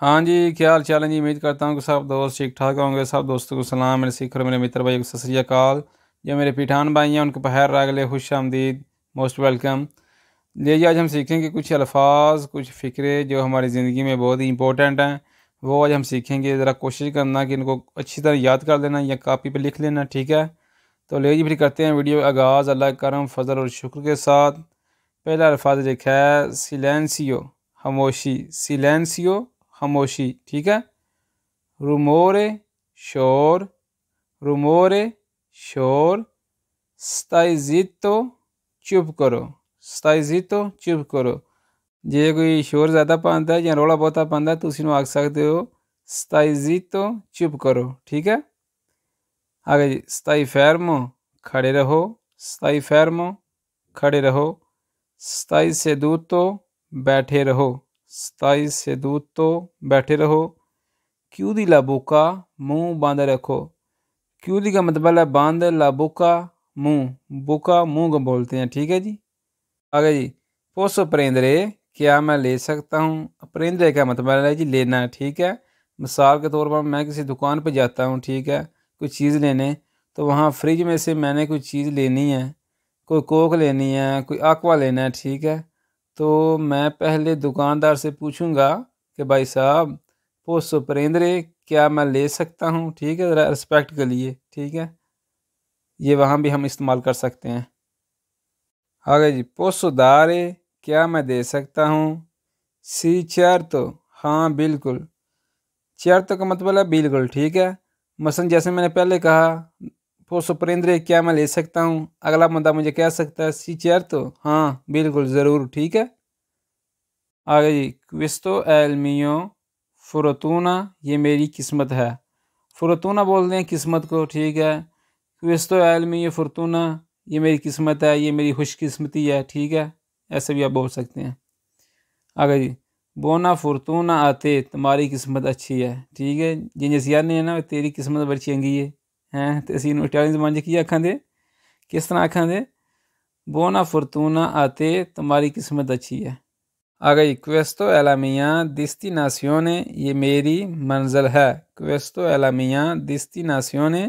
हाँ जी, क्या हाल चाल है जी। उम्मीद करता हूँ कि सब दोस्त ठीक ठाक होंगे। सब दोस्तों को सलाम, मेरे सिख और मेरे मित्र भाई को सत श्री अकाल। जो मेरे पठान भाई हैं उनको पहर रागले खुश आमदीद, मोस्ट वेलकम। जी आज हम सीखेंगे कुछ अल्फाज, कुछ फ़िक्रे जो हमारी ज़िंदगी में बहुत ही इंपॉर्टेंट हैं। वो आज हम सीखेंगे। ज़रा कोशिश करना कि इनको अच्छी तरह याद कर लेना या कापी पर लिख लेना, ठीक है। तो ले जी फिर करते हैं वीडियो आगाज़ अल्लाह के करम फजल और शुक्र के साथ। पहला अल्फाज लिखा है सिलेंसियो, खामोशी। सिलेंसियो, खामोशी, ठीक है। रूमोरे, शोर। रूमोरे, शोर। स्ताइजितो, चुप करो। स्ताइजितो, चुप करो। जे कोई शोर ज़्यादा पाता है या रौला बहुता पाता है तो उसी आख सकते हो स्ताइजितो, चुप करो, ठीक है। आगे जी, स्ताई फेर्मो, खड़े रहो। स्ताई फेर्मो, खड़े रहो। स्ताई सेदूतो, बैठे रहो। स्ताई सेदूतो, बैठे रहो। क्यूदी ला बोका, मुंह बांध रखो। क्यूदी का मतलब है बांध, ला बोका मुंह, बोका मुंह को बोलते हैं, ठीक है जी। आगे जी, पोसो प्रेंद्रे, क्या मैं ले सकता हूँ। प्रेंद्रे का मतलब है जी लेना, ठीक है। मिसाल के तौर पर मैं किसी दुकान पर जाता हूँ, ठीक है, कोई चीज़ लेने। तो वहाँ फ्रिज में से मैंने कोई चीज़ लेनी है, कोई कोक लेनी है, कोई aqua लेना है, ठीक है। तो मैं पहले दुकानदार से पूछूंगा कि भाई साहब पोसो प्रेंद्रे, क्या मैं ले सकता हूँ, ठीक है, ज़रा रिस्पेक्ट के लिए, ठीक है। ये वहाँ भी हम इस्तेमाल कर सकते हैं। आगे जी, पोसो दारे, क्या मैं दे सकता हूँ। सी चेयर तो, हाँ बिल्कुल। चेयर तो का मतलब है बिल्कुल, ठीक है। मसलन जैसे मैंने पहले कहा पोसो प्रेंद्रे, क्या मैं ले सकता हूँ, अगला बंदा मुझे कह सकता है सी चेयर तो, हाँ बिल्कुल ज़रूर, ठीक है। आगे जी, क्विस्तो एल मियो फुरतूना, ये मेरी किस्मत है। फुरतूना बोलते हैं किस्मत को, ठीक है। क्विस्तो एल मियो फुरतूना, ये मेरी किस्मत है, ये मेरी खुशकिस्मती है, ठीक है। ऐसे भी आप बोल सकते हैं। आगे जी, बोना फुरतूना आते, तुम्हारी किस्मत अच्छी है, ठीक है। जिन्हें सियार नहीं है ना, तेरी किस्मत बड़ी चंगी है। हैं तो इसी इटालियन जबान च की आखां दे, किस तरह आखां दे, बोना फुरतूना आते, तुम्हारी किस्मत अच्छी है। आगे क्वेस्तो एलामिया दिस्टिनासियोने, ये मेरी मंजिल है। क्वेस्तो एलामिया दिस्टिनासियोने,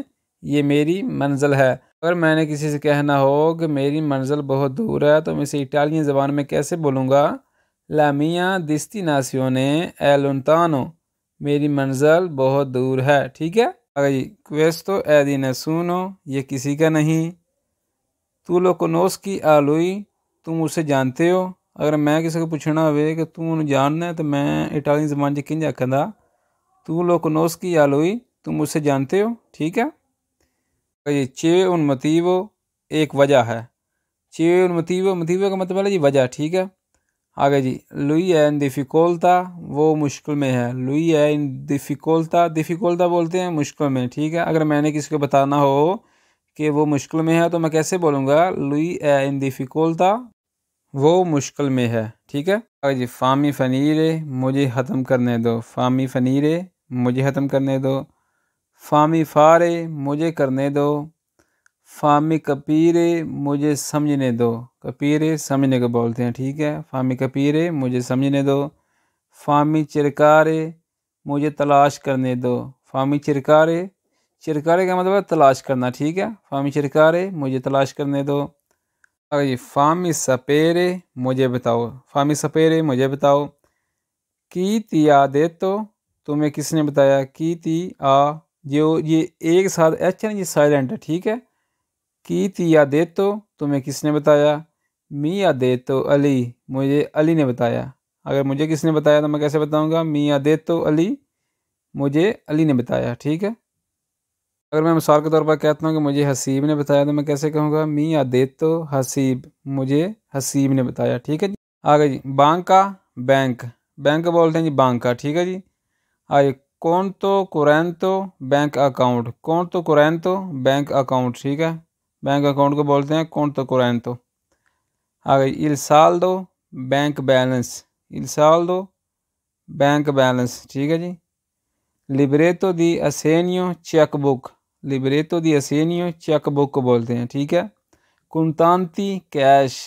ये मेरी मंजिल है। अगर मैंने किसी से कहना हो कि मेरी मंजिल बहुत दूर है तो मैं इसे इटालियन ज़बान में कैसे बोलूँगा। लामिया दिस्टिनासियोने è lontano, मेरी मंजिल बहुत दूर है, ठीक है। आगे जी, क्वेस्तो è di nessuno, ये किसी का नहीं। तू लो कोनोस्की आ लुई, तुम उसे जानते हो। अगर मैं किसी को पूछना हो कि तू उन्हें जानना है तो मैं इटालियन जबान च किंज आखंदा, तू लो कोनोस्की आ लुई, तुम उसे जानते हो, ठीक है। ये चे उन मोटिवो, एक वजह है। चे उन मोटिवो, मोटिवो का मतलब है जी वजह, ठीक है। आगे जी, लुई है इन डिफिकोल्टा, वो मुश्किल में है। लुई है इन डिफिकोल्टा, डिफिकोल्टा बोलते हैं मुश्किल में, ठीक है। अगर मैंने किसी को बताना हो कि वो मुश्किल में है तो मैं कैसे बोलूँगा, लुई है इन डिफिकोल्टा, वो मुश्किल में है, ठीक है। आगे जी, फामी फनीरे, मुझे ख़त्म करने दो। फामी फनीरे, मुझे ख़त्म करने दो। फामी फारे, मुझे करने दो। फामी कपीरे, मुझे समझने दो। कपीरे समझने को बोलते हैं, ठीक है। फामी कपीरे, मुझे समझने दो। फामी चिरकारे, मुझे तलाश करने दो। फामी चिरकारे, चिरकारे का मतलब है तलाश करना, ठीक है। फामी चिरकारे, मुझे तलाश करने दो। अगर ये फामी सपेरे, मुझे बताओ। फामी सपेरे, मुझे बताओ। की तिया दे तो, तुम्हें किसने बताया। की ती आ, जो ये एक साथ एच है, ये साइलेंट है, ठीक है। की तिया दे तो, तुम्हें किसने बताया। मिया दे तो अली, मुझे अली ने बताया। अगर मुझे किसने बताया तो मैं कैसे बताऊंगा, मिया दे तो अली, मुझे अली ने बताया, ठीक है। अगर मैं मिसाल के तौर पर कहता हूँ कि मुझे हसीब ने बताया तो मैं कैसे कहूँगा, मिया दे तो हसीब, मुझे हसीब ने बताया, ठीक है जी। आगे जी, बांका, बैंक। बैंक बोलते हैं जी बांका, ठीक है जी। आगे कौन तो कुरैंतो, बैंक अकाउंट। कौन तो कुरैंतो, बैंक अकाउंट, ठीक है। बैंक अकाउंट को बोलते हैं कौन तो कुरैंतो। आगे इल साल्दो, बैंक बैलेंस। इल साल्दो, बैंक बैलेंस, ठीक है जी। लिब्रेतो दी असेनियो, चेक बुक। लिब्रेतो दी असेनियो, चेक बुक को बोलते हैं, ठीक है। कुंतांती, कैश,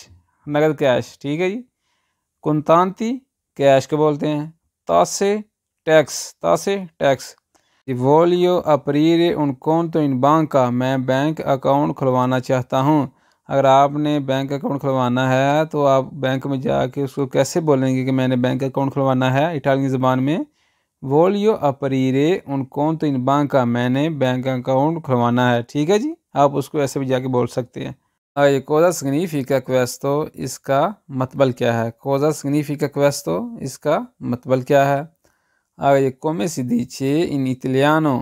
नगद कैश, ठीक है जी। कुंतांती, कैश को बोलते हैं। तासे, टैक्स, ता से टैक्स। वोलियो अपरीरे उन कौन इन बैंक का, मैं बैंक अकाउंट खुलवाना चाहता हूँ। अगर आपने बैंक अकाउंट खुलवाना है तो आप बैंक में जाके उसको कैसे बोलेंगे कि मैंने बैंक अकाउंट खुलवाना है इटालियन ज़बान में। वोलियो अपरीरे उन कौन इन बैंक का, मैंने बैंक अकाउंट खुलवाना है। ठीक है जी, आप उसको ऐसे भी जाके बोल सकते हैं। ये कोज़ा सिग्निफिका क्वेस्तो, इसका मतलब क्या है। कोज़ा सिग्निफिका क्वेस्तो, इसका मतलब क्या है। आगे कोमे सी dice इन इटालियानो,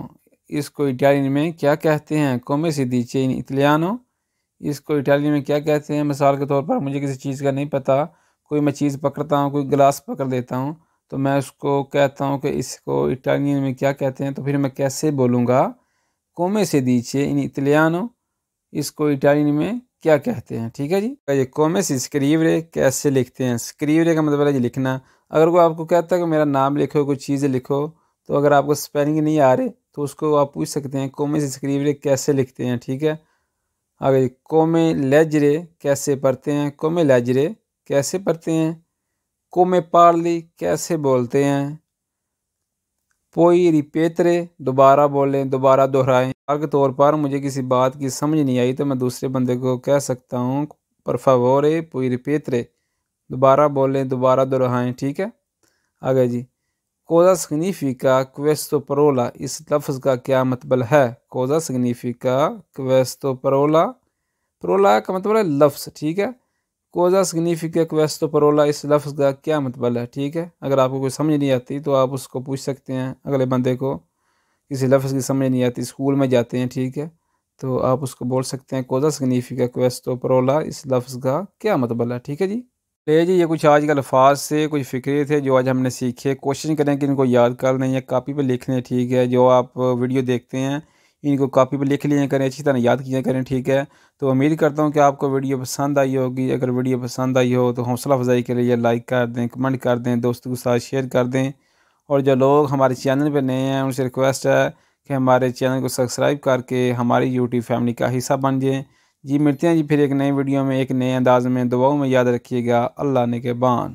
इसको इटालियन में क्या कहते हैं। कोमे सी dice इन इटालियानो, इसको इटालियन में क्या कहते हैं। मिसाल के तौर पर मुझे किसी चीज़ का नहीं पता, कोई मैं चीज़ पकड़ता हूँ, कोई गिलास पकड़ लेता हूँ, तो मैं उसको कहता हूँ कि इसको इटालियन में क्या कहते हैं, तो फिर मैं कैसे बोलूँगा। कोमे सी dice इन इटालियानो, इसको इटालियन में क्या कहते हैं। ठीक है जी। ये कोमे सी स्क्रीवरे, कैसे लिखते हैं। स्क्रीवरे का मतलब है जी लिखना। अगर कोई आपको कहता है कि मेरा नाम लिखो, कोई चीज़ लिखो, तो अगर आपको स्पेलिंग नहीं आ रहे तो उसको आप पूछ सकते हैं कोमे सी स्क्रीवरे, कैसे लिखते हैं। ठीक है। आगे कोमे लेजरे, कैसे पढ़ते हैं। कोमे लेजरे, कैसे पढ़ते हैं। कोमे पार्ली, कैसे बोलते हैं। पोई रिपेतरे, दोबारा बोलें, दोबारा दोहराएं। मिसाल के तौर पर मुझे किसी बात की समझ नहीं आई तो मैं दूसरे बंदे को कह सकता हूँ पर फावोरे पोई रिपेतरे, दोबारा बोलें, दोबारा दोहराएं। ठीक है। आगे जी, कोज़ा सिग्निफिका क्वेस्तो परोला, इस लफ्ज़ का क्या मतलब है। कोज़ा सिग्निफिका क्वेस्तो परोला, परोला का मतलब है लफ्ज़। ठीक है। कोज़ा सिग्निफिका क्वेस्तो परोला, इस लफ्ज़ का क्या मतलब है। ठीक है। अगर आपको कोई समझ नहीं आती तो आप उसको पूछ सकते हैं। अगले बंदे को किसी लफ्ज़ की समझ नहीं आती, स्कूल में जाते हैं, ठीक है, तो आप उसको बोल सकते हैं कोज़ा सिग्निफिका क्वेस्तो परोला, इस लफ्ज़ का क्या मतलब है। ठीक है जी। ले जी, ये कुछ आज के अल्फाज से कुछ फ़िक्रे थे जो आज हमने सीखे। कोशिश करें कि इनको याद कर लें या कापी पे लिख लें। ठीक है। जो आप वीडियो देखते हैं इनको कापी पे लिख लिया करें, अच्छी तरह याद किया करें। ठीक है। तो उम्मीद करता हूँ कि आपको वीडियो पसंद आई होगी। अगर वीडियो पसंद आई हो तो हौसला अफजाई के लिए लाइक कर दें, कमेंट कर दें, दोस्तों के साथ शेयर कर दें। और जो लोग हमारे चैनल पर नए हैं उनसे रिक्वेस्ट है कि हमारे चैनल को सब्सक्राइब करके हमारी यूट्यूब फैमिली का हिस्सा बन जाएँ। जी मिलते हैं जी फिर एक नई वीडियो में, एक नए अंदाज में। दुआओं में याद रखिएगा। अल्लाह ने के बान।